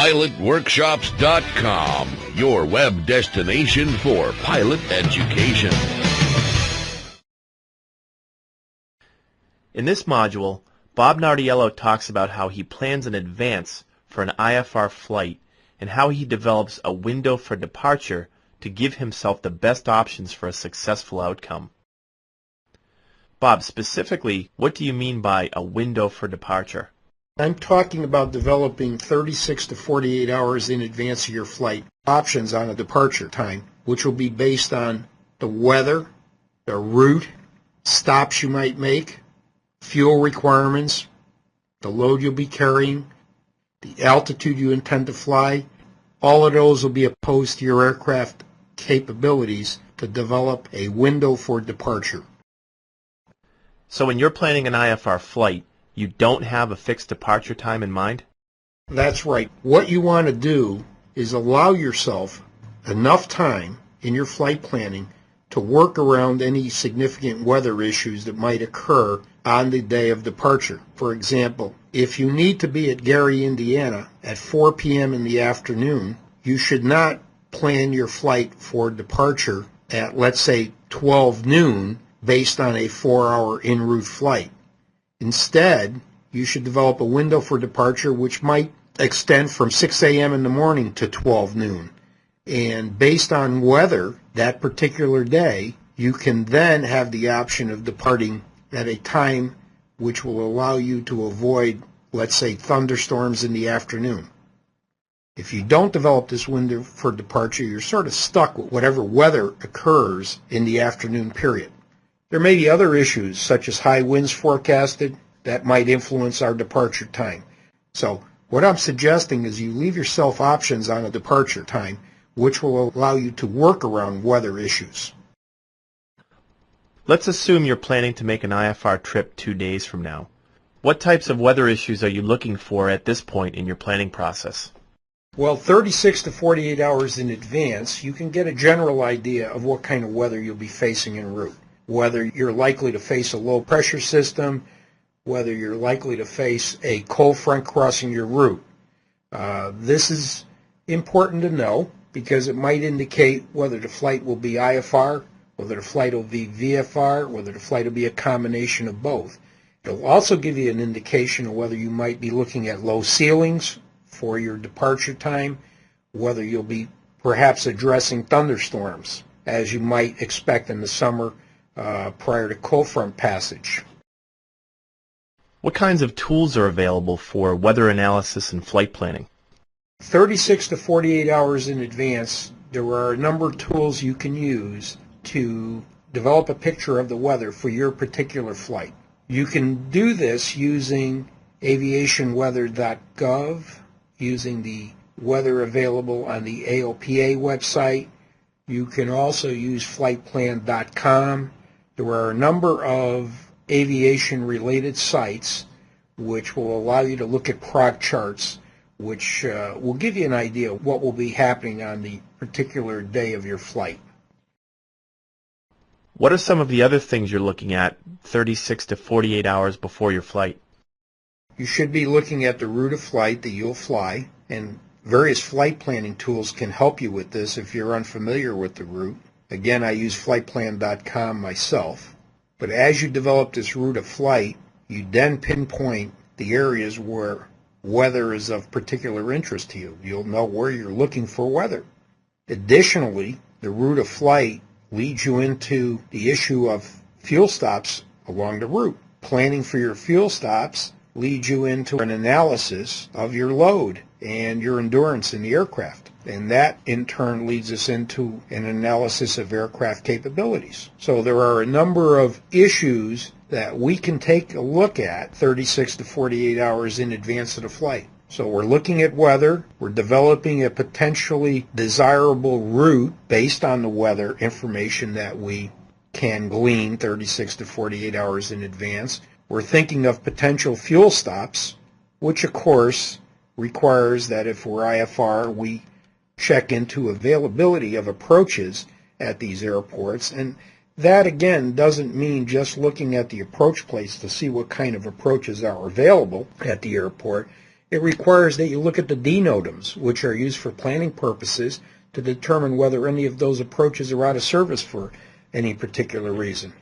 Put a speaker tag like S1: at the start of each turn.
S1: PilotWorkshops.com, your web destination for pilot education.
S2: In this module, Bob Nardiello talks about how he plans in advance for an IFR flight and how he develops a window for departure to give himself the best options for a successful outcome. Bob, specifically, what do you mean by a window for departure?
S3: I'm talking about developing 36 to 48 hours in advance of your flight options on a departure time, which will be based on the weather, the route, stops you might make, fuel requirements, the load you'll be carrying, the altitude you intend to fly. All of those will be opposed to your aircraft capabilities to develop a window for departure.
S2: So when you're planning an IFR flight, you don't have a fixed departure time in mind?
S3: That's right. What you want to do is allow yourself enough time in your flight planning to work around any significant weather issues that might occur on the day of departure. For example, if you need to be at Gary, Indiana at 4 p.m. in the afternoon, you should not plan your flight for departure at, let's say, 12 noon based on a 4-hour en route flight. Instead, you should develop a window for departure which might extend from 6 a.m. in the morning to 12 noon. And based on weather that particular day, you can then have the option of departing at a time which will allow you to avoid, let's say, thunderstorms in the afternoon. If you don't develop this window for departure, you're sort of stuck with whatever weather occurs in the afternoon period. There may be other issues, such as high winds forecasted, that might influence our departure time. So what I'm suggesting is you leave yourself options on a departure time, which will allow you to work around weather issues.
S2: Let's assume you're planning to make an IFR trip 2 days from now. What types of weather issues are you looking for at this point in your planning process?
S3: Well, 36 to 48 hours in advance, you can get a general idea of what kind of weather you'll be facing en route. Whether you're likely to face a low pressure system, whether you're likely to face a cold front crossing your route. This is important to know because it might indicate whether the flight will be IFR, whether the flight will be VFR, whether the flight will be a combination of both. It'll also give you an indication of whether you might be looking at low ceilings for your departure time, whether you'll be perhaps addressing thunderstorms, as you might expect in the summer prior to cold front passage.
S2: What kinds of tools are available for weather analysis and flight planning?
S3: 36 to 48 hours in advance, there are a number of tools you can use to develop a picture of the weather for your particular flight. You can do this using aviationweather.gov, using the weather available on the AOPA website. You can also use flightplan.com. There are a number of aviation-related sites which will allow you to look at prog charts, which will give you an idea of what will be happening on the particular day of your flight.
S2: What are some of the other things you're looking at 36 to 48 hours before your flight?
S3: You should be looking at the route of flight that you'll fly, and various flight planning tools can help you with this if you're unfamiliar with the route. Again, I use flightplan.com myself. But as you develop this route of flight, you then pinpoint the areas where weather is of particular interest to you. You'll know where you're looking for weather. Additionally, the route of flight leads you into the issue of fuel stops along the route. Planning for your fuel stops leads you into an analysis of your load and your endurance in the aircraft. And that, in turn, leads us into an analysis of aircraft capabilities. So there are a number of issues that we can take a look at 36 to 48 hours in advance of the flight. So we're looking at weather, we're developing a potentially desirable route based on the weather information that we can glean 36 to 48 hours in advance. We're thinking of potential fuel stops, which of course requires that if we're IFR, we check into availability of approaches at these airports. And that, again, doesn't mean just looking at the approach place to see what kind of approaches are available at the airport. It requires that you look at the NOTAMs, which are used for planning purposes, to determine whether any of those approaches are out of service for any particular reason.